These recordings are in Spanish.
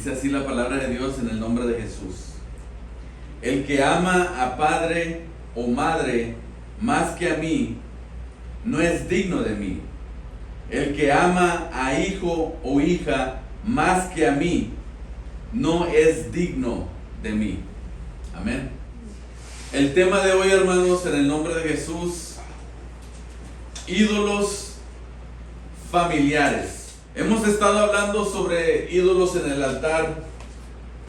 Dice así la palabra de Dios en el nombre de Jesús. El que ama a padre o madre más que a mí, no es digno de mí. El que ama a hijo o hija más que a mí, no es digno de mí. Amén. El tema de hoy, hermanos, en el nombre de Jesús, ídolos familiares. Hemos estado hablando sobre ídolos en el altar.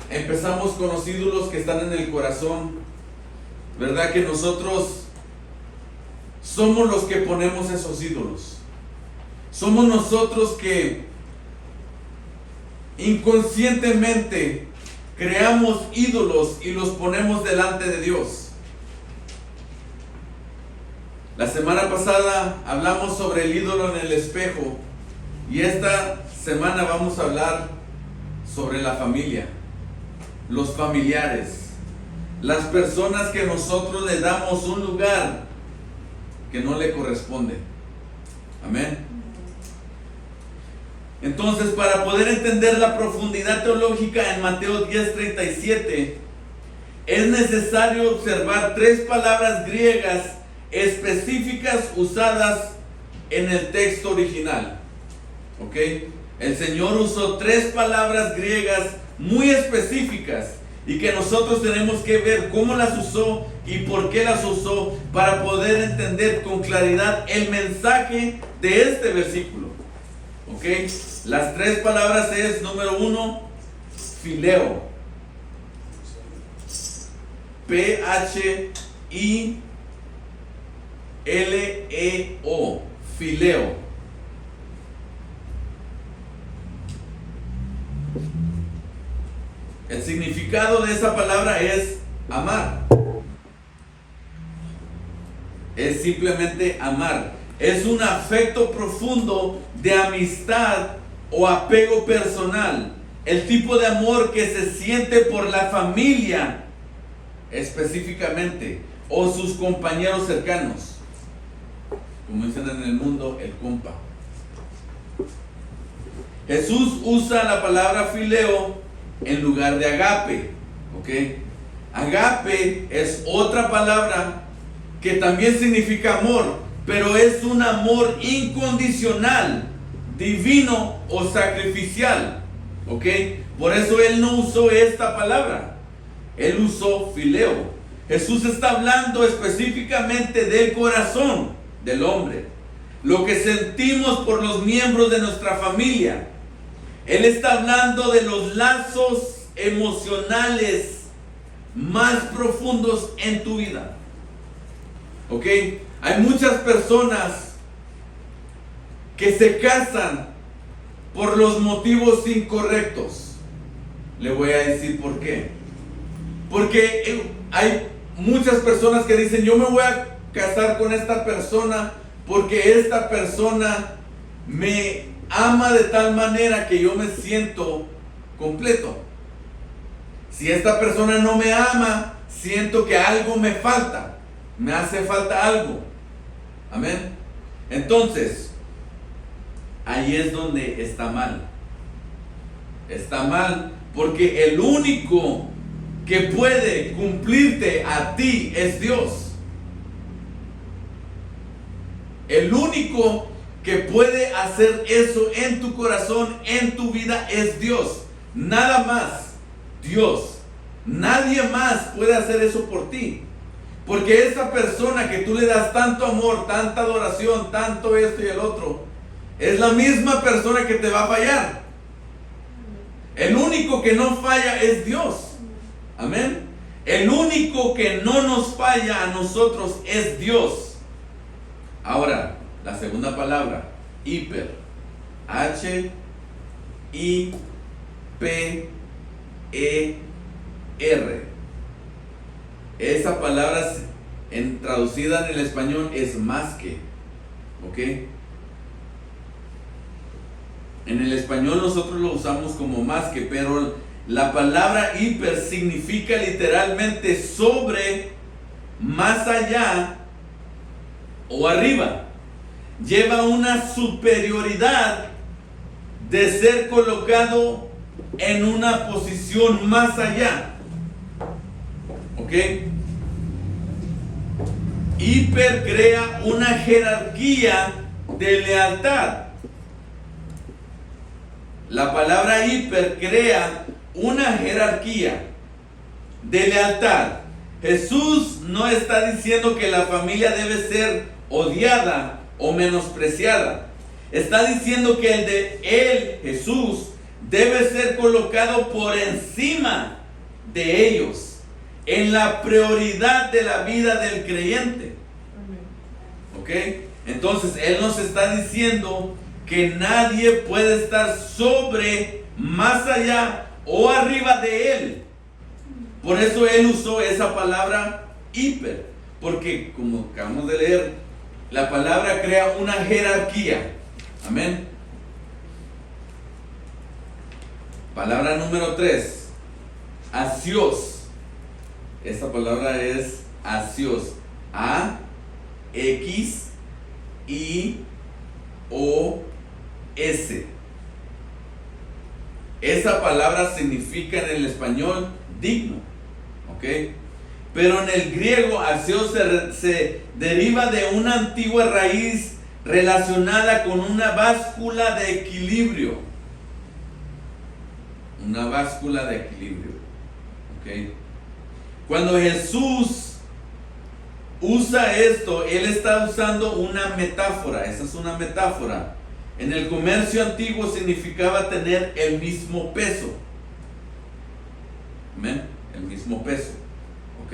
Empezamos con los ídolos que están en el corazón. ¿Verdad que nosotros somos los que ponemos esos ídolos? Somos nosotros que inconscientemente creamos ídolos y los ponemos delante de Dios. La semana pasada hablamos sobre el ídolo en el espejo y esta semana vamos a hablar sobre la familia, los familiares, las personas que nosotros le damos un lugar que no le corresponde. Amén. Entonces, para poder entender la profundidad teológica en Mateo 10:37, es necesario observar tres palabras griegas específicas usadas en el texto original. ¿Ok? El Señor usó tres palabras griegas muy específicas y que nosotros tenemos que ver cómo las usó y por qué las usó para poder entender con claridad el mensaje de este versículo. ¿Ok? Las tres palabras es, número uno, fileo. P-H-I-L-E-O. Fileo. El significado de esa palabra es amar. Es simplemente amar. Es un afecto profundo de amistad o apego personal. El tipo de amor que se siente por la familia específicamente o sus compañeros cercanos. Como dicen en el mundo, el compa. Jesús usa la palabra fileo en lugar de agape. ¿Ok? Agape es otra palabra que también significa amor, pero es un amor incondicional, divino o sacrificial. ¿Ok? Por eso Él no usó esta palabra. Él usó fileo. Jesús está hablando específicamente del corazón del hombre, lo que sentimos por los miembros de nuestra familia. Él está hablando de los lazos emocionales más profundos en tu vida. ¿Ok? Hay muchas personas que se casan por los motivos incorrectos. Le voy a decir por qué. Porque hay muchas personas que dicen, yo me voy a casar con esta persona porque esta persona me ama de tal manera que yo me siento completo. Si esta persona no me ama, siento que algo me falta. Me hace falta algo. Amén. Entonces, ahí es donde está mal. Está mal porque el único que puede cumplirte a ti es Dios. El único que puede hacer eso en tu corazón, en tu vida, es Dios. Nada más. Dios. Nadie más puede hacer eso por ti. Porque esa persona que tú le das tanto amor, tanta adoración, tanto esto y el otro, es la misma persona que te va a fallar. El único que no falla es Dios. Amén. El único que no nos falla a nosotros es Dios. Ahora, la segunda palabra, hiper. H-I-P-E-R. Esa palabra traducida en el español es más que. ¿Ok? En el español nosotros lo usamos como más que, pero la palabra hiper significa literalmente sobre, más allá o arriba. Lleva una superioridad de ser colocado en una posición más allá. ¿Ok? Hiper crea una jerarquía de lealtad. La palabra hiper crea una jerarquía de lealtad. Jesús no está diciendo que la familia debe ser odiada o menospreciada. Está diciendo que el de él, Jesús, debe ser colocado por encima de ellos, en la prioridad de la vida del creyente. ¿Ok? Entonces, Él nos está diciendo que nadie puede estar sobre, más allá o arriba de Él. Por eso Él usó esa palabra hiper, porque como acabamos de leer, la palabra crea una jerarquía. Amén. Palabra número 3, asios. Esta palabra es asios. A-X-I-O-S. Esa palabra significa en el español digno. ¿Ok? Pero en el griego, asios se deriva de una antigua raíz relacionada con una báscula de equilibrio. Una báscula de equilibrio. ¿Ok? Cuando Jesús usa esto, Él está usando una metáfora. Esa es una metáfora. En el comercio antiguo significaba tener el mismo peso. ¿Amén? El mismo peso. ¿Ok?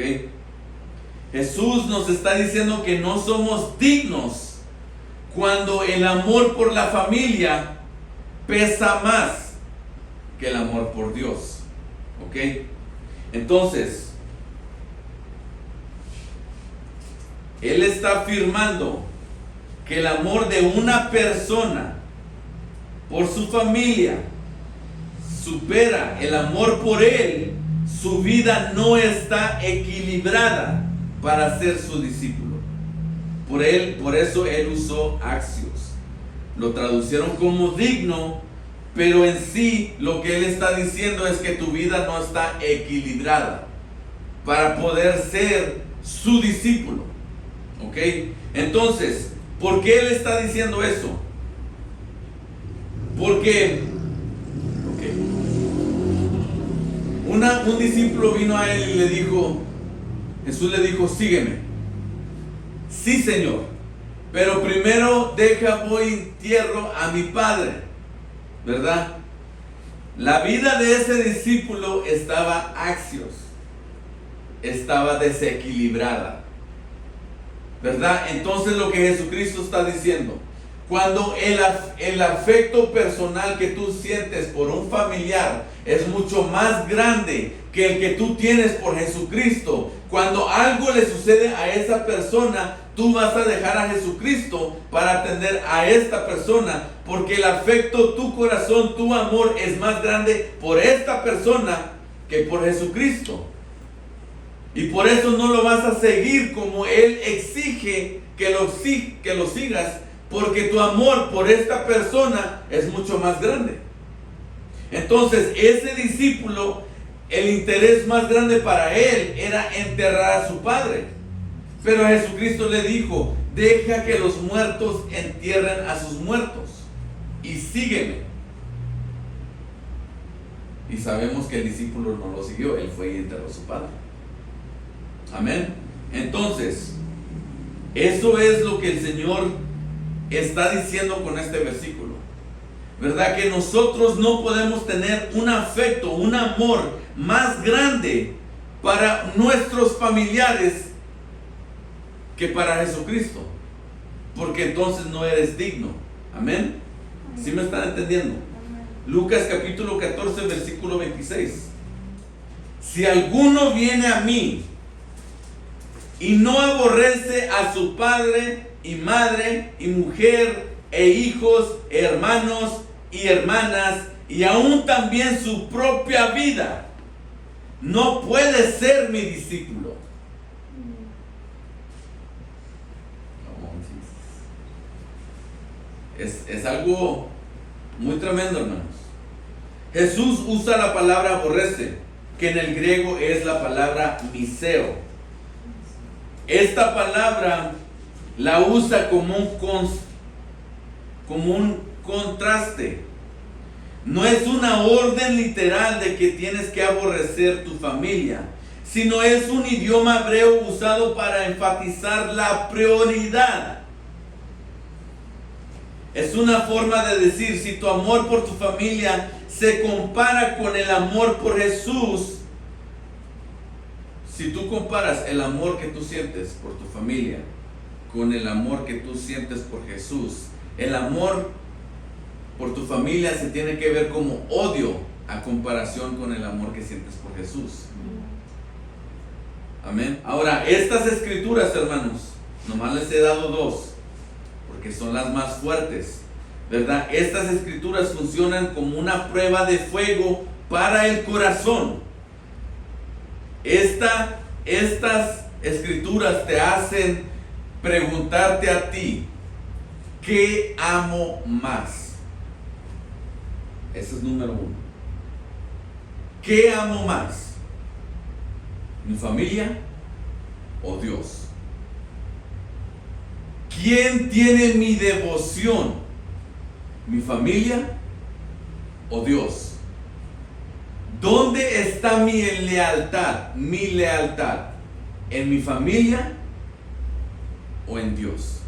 Jesús nos está diciendo que no somos dignos cuando el amor por la familia pesa más que el amor por Dios. ¿Ok? Entonces, Él está afirmando que el amor de una persona por su familia supera el amor por Él. Su vida no está equilibrada para ser su discípulo. Por eso Él usó axios. Lo traducieron como digno, pero en sí lo que Él está diciendo es que tu vida no está equilibrada para poder ser su discípulo. ¿Ok? Entonces, ¿por qué Él está diciendo eso? Porque un discípulo vino a Él y le dijo, Jesús le dijo, sígueme. Sí, Señor, pero primero voy y entierro a mi padre, ¿verdad? La vida de ese discípulo estaba axios, estaba desequilibrada, ¿verdad? Entonces lo que Jesucristo está diciendo, cuando el afecto personal que tú sientes por un familiar es mucho más grande que el que tú tienes por Jesucristo, cuando algo le sucede a esa persona, tú vas a dejar a Jesucristo para atender a esta persona, porque el afecto, tu corazón, tu amor es más grande por esta persona que por Jesucristo. Y por eso no lo vas a seguir como Él exige que lo sigas, porque tu amor por esta persona es mucho más grande. Entonces, ese discípulo, el interés más grande para él era enterrar a su padre. Pero Jesucristo le dijo, deja que los muertos entierren a sus muertos y sígueme. Y sabemos que el discípulo no lo siguió, él fue y enterró a su padre. Amén. Entonces, eso es lo que el Señor está diciendo con este versículo, ¿verdad? Que nosotros no podemos tener un afecto, un amor más grande para nuestros familiares que para Jesucristo, porque entonces no eres digno. Amén. ¿Sí me están entendiendo? Lucas capítulo 14 versículo 26. Si alguno viene a mí y no aborrece a su padre y madre y mujer e hijos, hermanos y hermanas, y aún también su propia vida, no puede ser mi discípulo. Es algo muy tremendo, hermanos. Jesús usa la palabra aborrece, que en el griego es la palabra miseo. Esta palabra la usa como un contraste. No es una orden literal de que tienes que aborrecer tu familia, sino es un idioma hebreo usado para enfatizar la prioridad. Es una forma de decir, si tu amor por tu familia se compara con el amor por Jesús, si tú comparas el amor que tú sientes por tu familia con el amor que tú sientes por Jesús, el amor por tu familia se tiene que ver como odio a comparación con el amor que sientes por Jesús. Amén. Ahora, estas escrituras, hermanos, nomás les he dado dos, porque son las más fuertes, ¿verdad? Estas escrituras funcionan como una prueba de fuego para el corazón. Estas escrituras te hacen preguntarte a ti, ¿qué amo más? Ese es número uno. ¿Qué amo más? ¿Mi familia o Dios? ¿Quién tiene mi devoción? ¿Mi familia o Dios? ¿Dónde está mi lealtad? ¿Mi lealtad? ¿En mi familia o en Dios?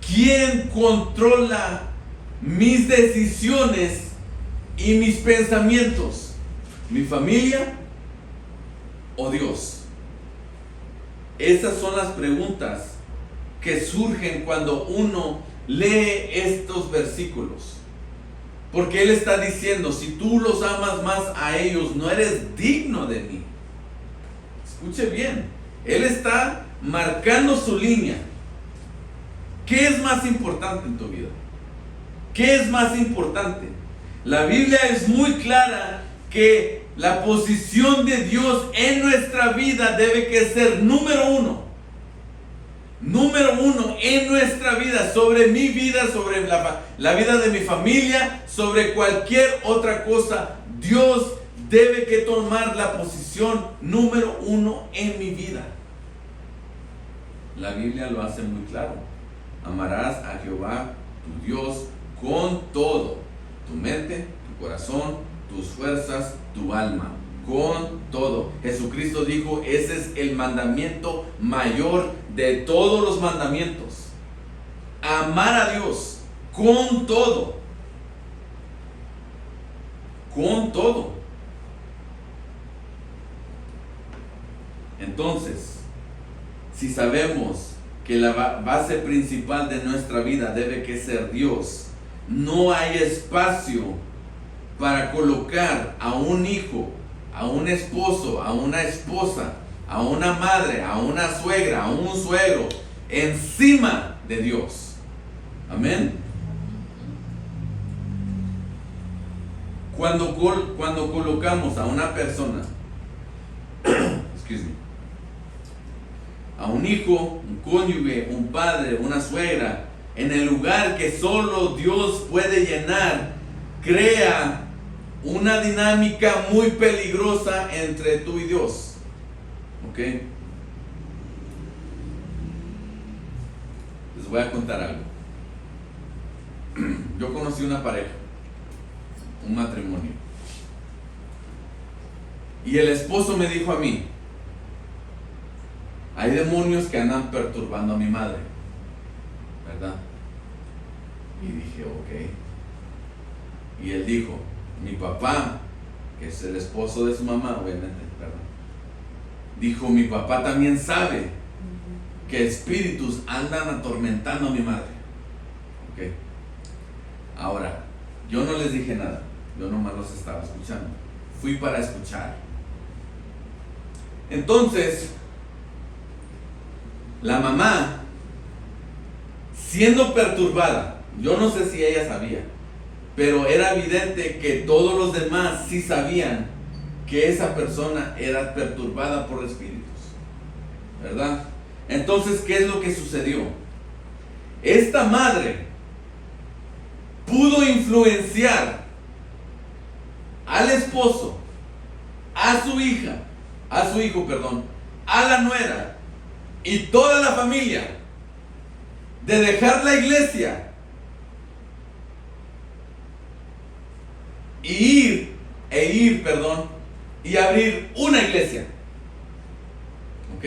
¿Quién controla mis decisiones y mis pensamientos? ¿Mi familia o Dios? Esas son las preguntas que surgen cuando uno lee estos versículos. Porque Él está diciendo, si tú los amas más a ellos, no eres digno de mí. Escuche bien, Él está marcando su línea. ¿Qué es más importante en tu vida? ¿Qué es más importante? La Biblia es muy clara que la posición de Dios en nuestra vida debe que ser número uno en nuestra vida, sobre mi vida, sobre la vida de mi familia, sobre cualquier otra cosa. Dios debe que tomar la posición número uno en mi vida. La Biblia lo hace muy claro. Amarás a Jehová tu Dios con todo, tu mente, tu corazón, tus fuerzas, tu alma, con todo. Jesucristo dijo, ese es el mandamiento mayor de todos los mandamientos. Amar a Dios con todo. Con todo. Entonces, si sabemos que la base principal de nuestra vida debe que ser Dios, no hay espacio para colocar a un hijo, a un esposo, a una esposa, a una madre, a una suegra, a un suegro, encima de Dios. Amén. Cuando colocamos a una persona, a un hijo, un cónyuge, un padre, una suegra, en el lugar que solo Dios puede llenar, crea una dinámica muy peligrosa entre tú y Dios. ¿Ok? Les voy a contar algo. Yo conocí una pareja, un matrimonio, y el esposo me dijo a mí, hay demonios que andan perturbando a mi madre, ¿verdad? Y dije, ok. Y él dijo, mi papá, que es el esposo de su mamá, obviamente, ¿verdad? Dijo, mi papá también sabe que espíritus andan atormentando a mi madre. Ok. Ahora, yo no les dije nada, yo nomás los estaba escuchando. Fui para escuchar. Entonces, la mamá, siendo perturbada, yo no sé si ella sabía, pero era evidente que todos los demás sí sabían que esa persona era perturbada por espíritus, ¿verdad? Entonces, ¿qué es lo que sucedió? Esta madre pudo influenciar al esposo, a su hija, a su hijo, perdón, a la nuera y toda la familia de dejar la iglesia y abrir una iglesia. ¿Ok?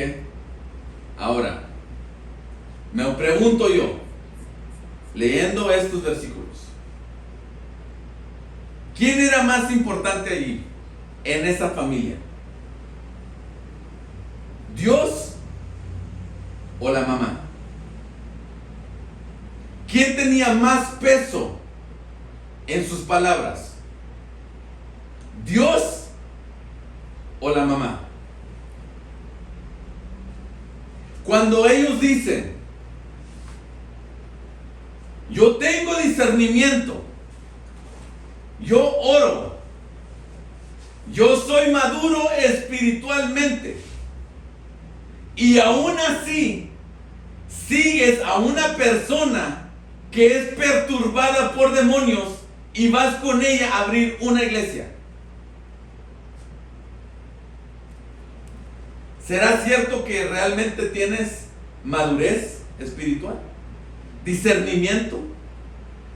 Ahora, me pregunto yo, leyendo estos versículos, ¿quién era más importante allí, en esa familia? ¿Dios o la mamá? ¿Quién tenía más peso en sus palabras? ¿Dios o la mamá? Cuando ellos dicen, yo tengo discernimiento, yo oro, yo soy maduro espiritualmente, y aún así sigues a una persona que es perturbada por demonios y vas con ella a abrir una iglesia, ¿será cierto que realmente tienes madurez espiritual? ¿Discernimiento?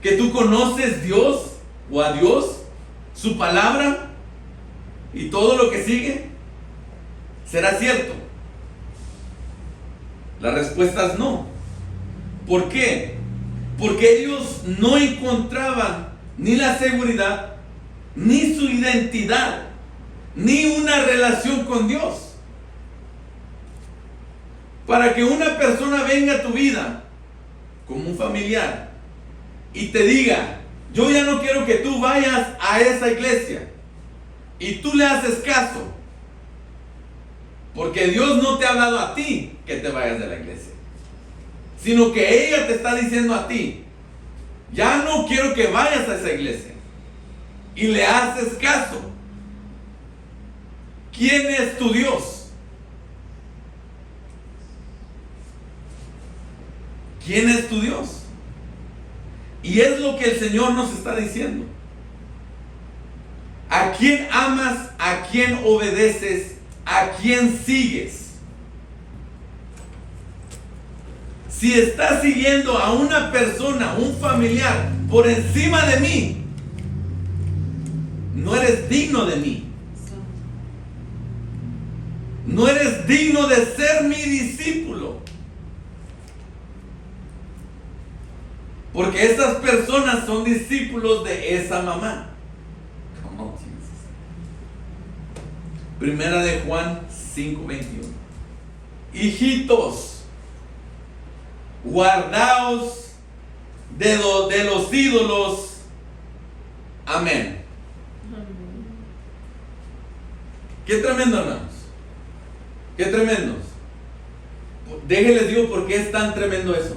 ¿Que tú conoces Dios o a Dios, su palabra y todo lo que sigue? ¿Será cierto? La respuesta es no. ¿Por qué? Porque ellos no encontraban ni la seguridad, ni su identidad, ni una relación con Dios. Para que una persona venga a tu vida como un familiar y te diga, yo ya no quiero que tú vayas a esa iglesia, y tú le haces caso, porque Dios no te ha hablado a ti que te vayas de la iglesia, sino que ella te está diciendo a ti, ya no quiero que vayas a esa iglesia, y le haces caso. ¿Quién es tu Dios? ¿Quién es tu Dios? Y es lo que el Señor nos está diciendo. ¿A quién amas? ¿A quién obedeces? ¿A quién sigues? Si estás siguiendo a una persona, un familiar, por encima de mí, no eres digno de mí. No eres digno de ser mi discípulo. Porque esas personas son discípulos de esa mamá. Come on, Jesus. Primera de Juan 5:21. Hijitos, guardaos de los ídolos. Amén. Qué tremendo, hermanos. Qué tremendos. Déjenles digo por qué es tan tremendo eso.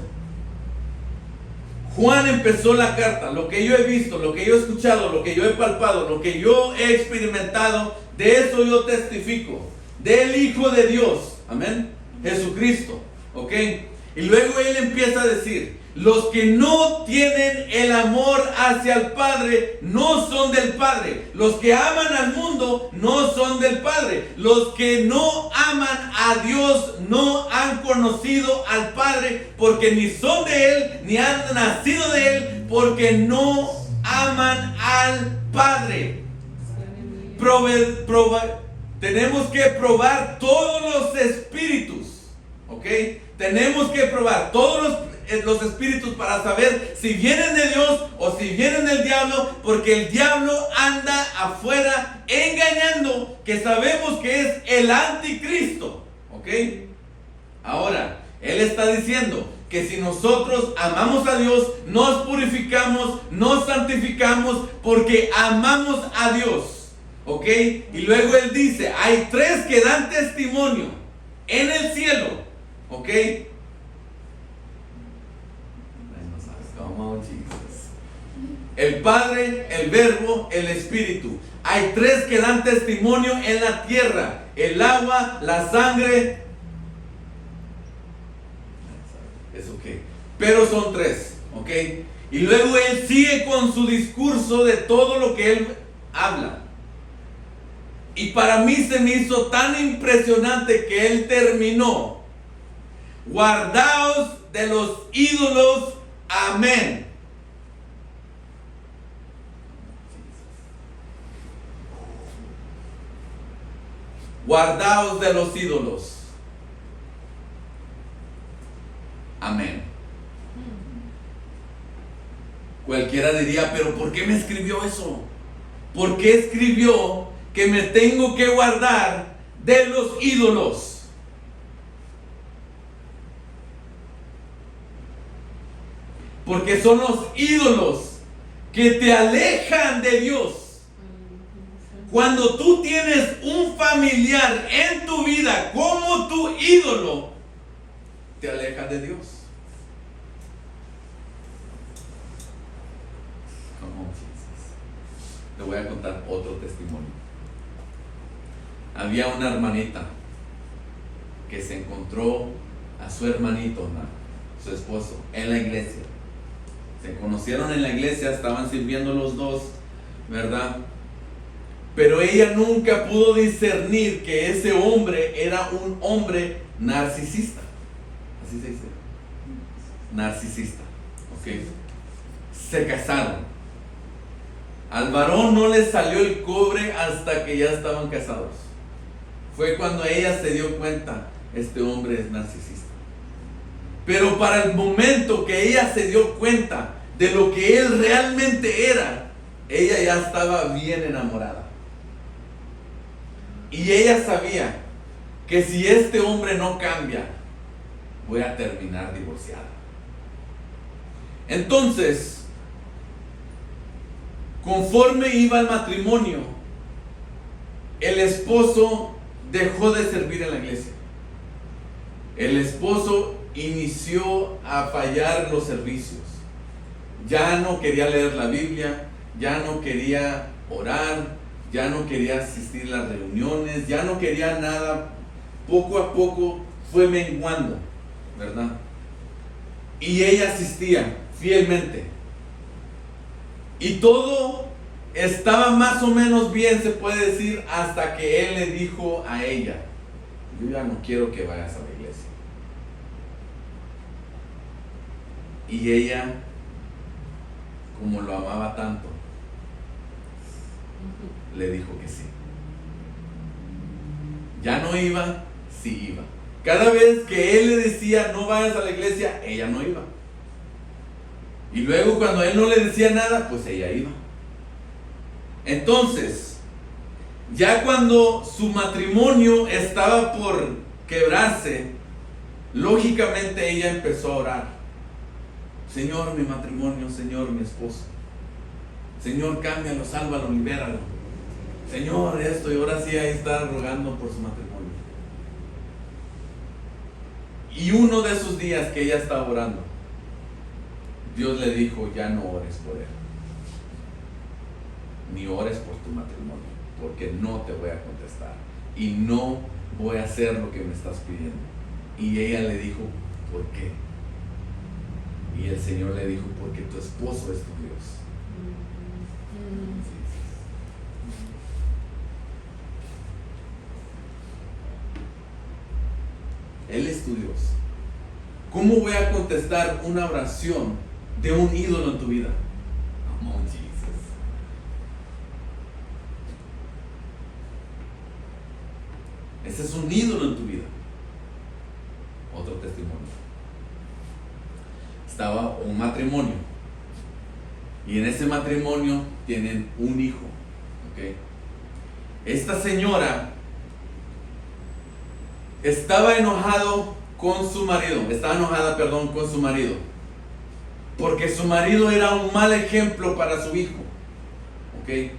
Juan empezó la carta, lo que yo he visto, lo que yo he escuchado, lo que yo he palpado, lo que yo he experimentado, de eso yo testifico, del Hijo de Dios, amén, Jesucristo, ok. Y luego él empieza a decir, los que no tienen el amor hacia el Padre no son del Padre. Los que aman al mundo no son del Padre. Los que no aman a Dios no han conocido al Padre, porque ni son de Él, ni han nacido de Él, porque no aman al Padre. Tenemos que probar todos los espíritus, ¿ok? Tenemos que probar todos los espíritus para saber si vienen de Dios o si vienen del diablo, porque el diablo anda afuera engañando, que sabemos que es el anticristo, ¿ok? Ahora, él está diciendo que si nosotros amamos a Dios, nos purificamos, nos santificamos, porque amamos a Dios, ¿ok? Y luego él dice, hay tres que dan testimonio en el cielo, ¿ok? El Padre, el Verbo, el Espíritu. Hay tres que dan testimonio en la tierra: el agua, la sangre. Es ok, pero son tres, ok. Y luego él sigue con su discurso de todo lo que él habla, Y para mí se me hizo tan impresionante que él terminó: guardaos de los ídolos, amén. Guardaos de los ídolos, amén. Cualquiera diría, pero ¿por qué me escribió eso? ¿Por qué escribió que me tengo que guardar de los ídolos? Porque son los ídolos que te alejan de Dios. Cuando tú tienes un familiar en tu vida como tu ídolo, te alejas de Dios. Te voy a contar otro testimonio. Había una hermanita que se encontró a su hermanito, su esposo, en la iglesia. Se conocieron en la iglesia, estaban sirviendo los dos, ¿verdad? Pero ella nunca pudo discernir que ese hombre era un hombre narcisista. Así se dice. Narcisista. ¿Ok? Se casaron. Al varón no le salió el cobre hasta que ya estaban casados. Fue cuando ella se dio cuenta, este hombre es narcisista. Pero para el momento que ella se dio cuenta de lo que él realmente era, ella ya estaba bien enamorada. Y ella sabía que si este hombre no cambia, voy a terminar divorciada. Entonces, conforme iba el matrimonio, el esposo dejó de servir en la iglesia. El esposo inició a fallar los servicios. Ya no quería leer la Biblia, ya no quería orar, ya no quería asistir a las reuniones, ya no quería nada. Poco a poco fue menguando, ¿verdad? Y ella asistía fielmente. Y todo estaba más o menos bien, se puede decir, hasta que él le dijo a ella: yo ya no quiero que vayas a la iglesia. Y ella, como lo amaba tanto, le dijo que sí. Ya no iba, sí iba. Cada vez que él le decía no vayas a la iglesia, ella no iba. Y luego cuando él no le decía nada, pues ella iba. Entonces, ya cuando su matrimonio estaba por quebrarse, lógicamente ella empezó a orar: Señor, mi matrimonio, Señor, mi esposo, Señor, cámbialo, sálvalo, libéralo, Señor, esto. Y ahora sí ahí está rogando por su matrimonio. Y uno de esos días que ella estaba orando, Dios le dijo: ya no ores por él, ni ores por tu matrimonio, porque no te voy a contestar y no voy a hacer lo que me estás pidiendo. Y ella le dijo: ¿por qué? Y el Señor le dijo: porque tu esposo es tu Dios. Él es tu Dios. ¿Cómo voy a contestar una oración de un ídolo en tu vida? Come on, Jesus. Ese es un ídolo en tu vida. Otro testimonio. Estaba un matrimonio, y en ese matrimonio tienen un hijo. ¿Okay? Esta señora estaba enojada con su marido, porque su marido era un mal ejemplo para su hijo. ¿Okay?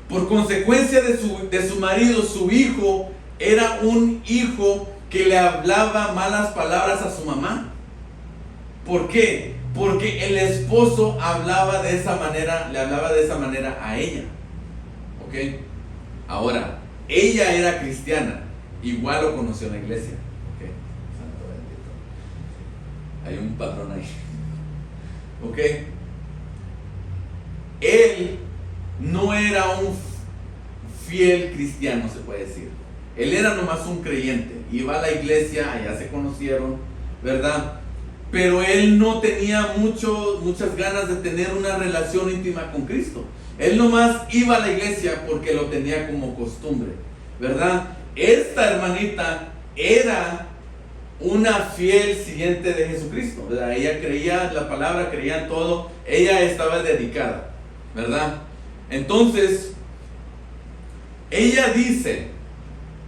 Por consecuencia de su marido, su hijo era un hijo que le hablaba malas palabras a su mamá. ¿Por qué? Porque el esposo le hablaba de esa manera a ella. ¿Ok? Ahora, ella era cristiana, igual lo conoció en la iglesia. ¿Ok? Santo bendito. Hay un patrón ahí. ¿Ok? Él no era un fiel cristiano, se puede decir. Él era nomás un creyente, iba a la iglesia, allá se conocieron, ¿verdad? Pero él no tenía muchas ganas de tener una relación íntima con Cristo. Él nomás iba a la iglesia porque lo tenía como costumbre, ¿verdad? Esta hermanita era una fiel siguiente de Jesucristo, ¿verdad? Ella creía la palabra, creía en todo, ella estaba dedicada, ¿verdad? Entonces, ella dice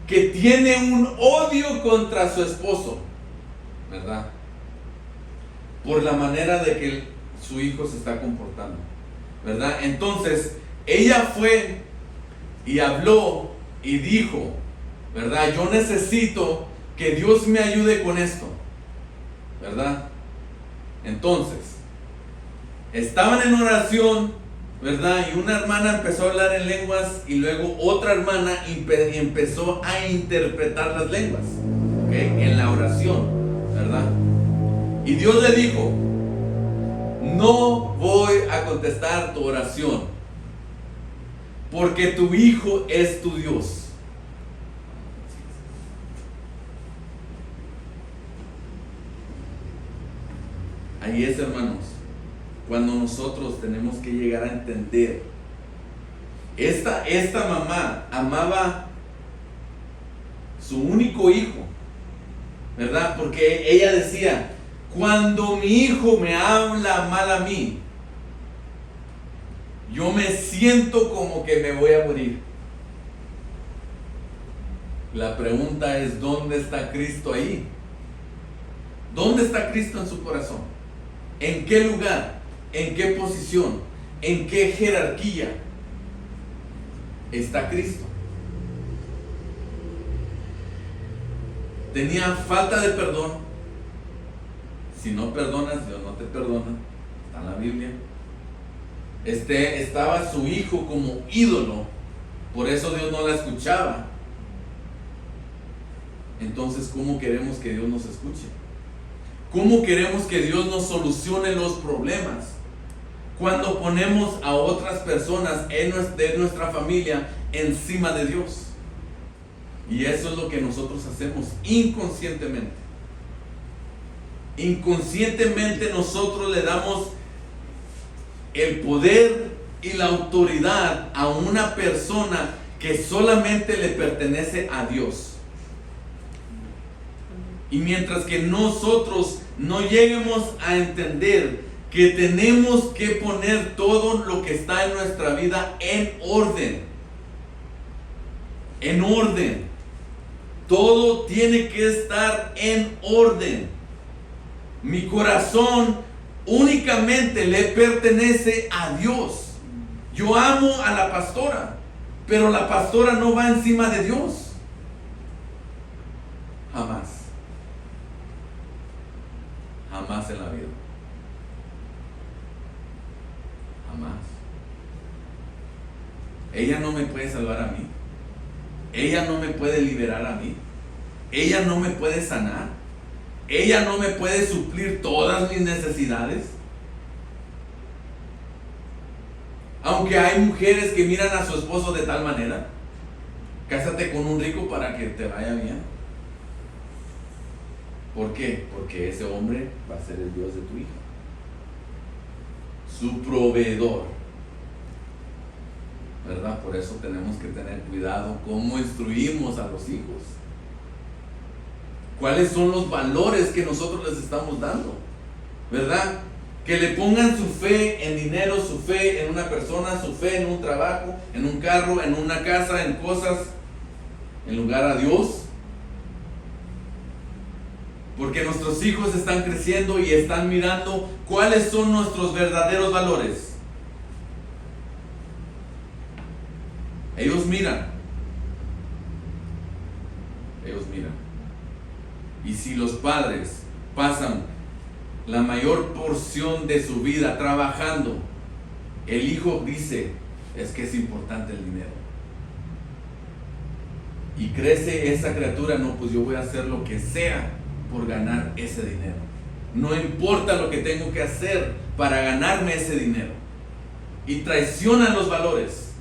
que tiene un odio contra su esposo, ¿verdad? Por la manera de que su hijo se está comportando, ¿verdad? Entonces, ella fue y habló y dijo, ¿verdad? Yo necesito que Dios me ayude con esto, ¿verdad? Entonces, estaban en oración, ¿verdad? Y una hermana empezó a hablar en lenguas y luego otra hermana empezó a interpretar las lenguas, ¿ok? En la oración, ¿verdad? Y Dios le dijo, no voy a contestar tu oración, porque tu hijo es tu Dios. Ahí es, hermanos, cuando nosotros tenemos que llegar a entender. Esta mamá amaba su único hijo, ¿verdad? Porque ella decía, cuando mi hijo me habla mal a mí, yo me siento como que me voy a morir. La pregunta es, ¿dónde está Cristo ahí? ¿Dónde está Cristo en su corazón? ¿En qué lugar? ¿En qué posición? ¿En qué jerarquía está Cristo? Tenía falta de perdón. Si no perdonas, Dios no te perdona. Está en la Biblia. Estaba su hijo como ídolo. Por eso Dios no la escuchaba. Entonces, ¿cómo queremos que Dios nos escuche? ¿Cómo queremos que Dios nos solucione los problemas? Cuando ponemos a otras personas de nuestra familia encima de Dios. Y eso es lo que nosotros hacemos inconscientemente. Inconscientemente nosotros le damos el poder y la autoridad a una persona que solamente le pertenece a Dios. Y mientras que nosotros no lleguemos a entender que tenemos que poner todo lo que está en nuestra vida en orden. En orden. Todo tiene que estar en orden. Mi corazón únicamente le pertenece a Dios. Yo amo a la pastora, pero la pastora no va encima de Dios. Jamás. Jamás en la vida. Jamás. Ella no me puede salvar a mí. Ella no me puede liberar a mí. Ella no me puede sanar. Ella no me puede suplir todas mis necesidades. Aunque hay mujeres que miran a su esposo de tal manera. Cásate con un rico para que te vaya bien. ¿Por qué? Porque ese hombre va a ser el Dios de tu hija. Su proveedor. ¿Verdad? Por eso tenemos que tener cuidado cómo instruimos a los hijos. ¿Cuáles son los valores que nosotros les estamos dando? ¿Verdad? Que le pongan su fe en dinero, su fe en una persona, su fe en un trabajo, en un carro, en una casa, en cosas, en lugar a Dios. Porque nuestros hijos están creciendo y están mirando cuáles son nuestros verdaderos valores. Ellos miran. Ellos miran. Y si los padres pasan la mayor porción de su vida trabajando, el hijo dice, es que es importante el dinero. Y crece esa criatura, no, pues yo voy a hacer lo que sea por ganar ese dinero. No importa lo que tengo que hacer para ganarme ese dinero. Y traicionan los valores.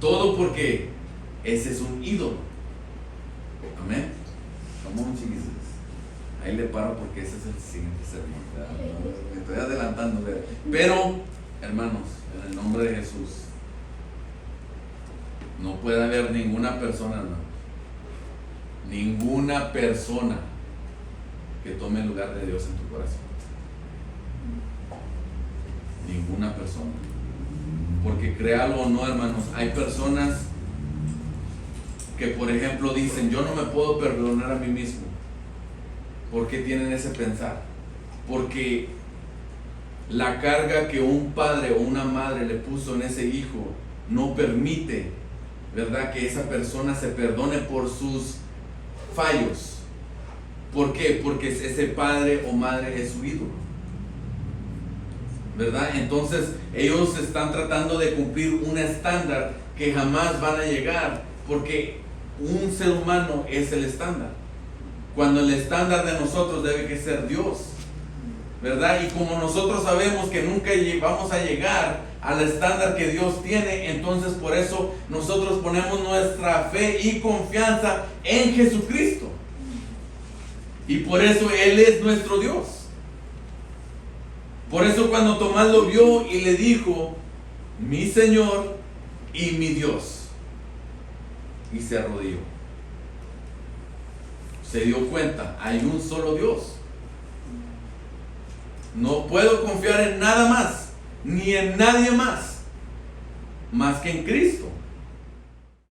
Todo porque ese es un ídolo. Amén. Come on, Jesus. Ahí le paro porque ese es el siguiente sermón. Me estoy adelantando. Pero, hermanos, en el nombre de Jesús, no puede haber ninguna persona, hermanos, ninguna persona que tome el lugar de Dios en tu corazón. Ninguna persona. Porque créalo o no, hermanos, hay personas que, por ejemplo, dicen: yo no me puedo perdonar a mí mismo. ¿Por qué tienen ese pensar? Porque la carga que un padre o una madre le puso en ese hijo no permite, ¿verdad?, que esa persona se perdone por sus fallos. ¿Por qué? Porque ese padre o madre es su ídolo, ¿verdad? Entonces ellos están tratando de cumplir un estándar que jamás van a llegar, porque un ser humano es el estándar, cuando el estándar de nosotros debe que ser Dios, ¿verdad? Y como nosotros sabemos que nunca vamos a llegar al estándar que Dios tiene, entonces por eso nosotros ponemos nuestra fe y confianza en Jesucristo, y por eso Él es nuestro Dios. Por eso cuando Tomás lo vio y le dijo: mi Señor y mi Dios, y se arrodilló, se dio cuenta: hay un solo Dios. No puedo confiar en nada más, ni en nadie más que en Cristo.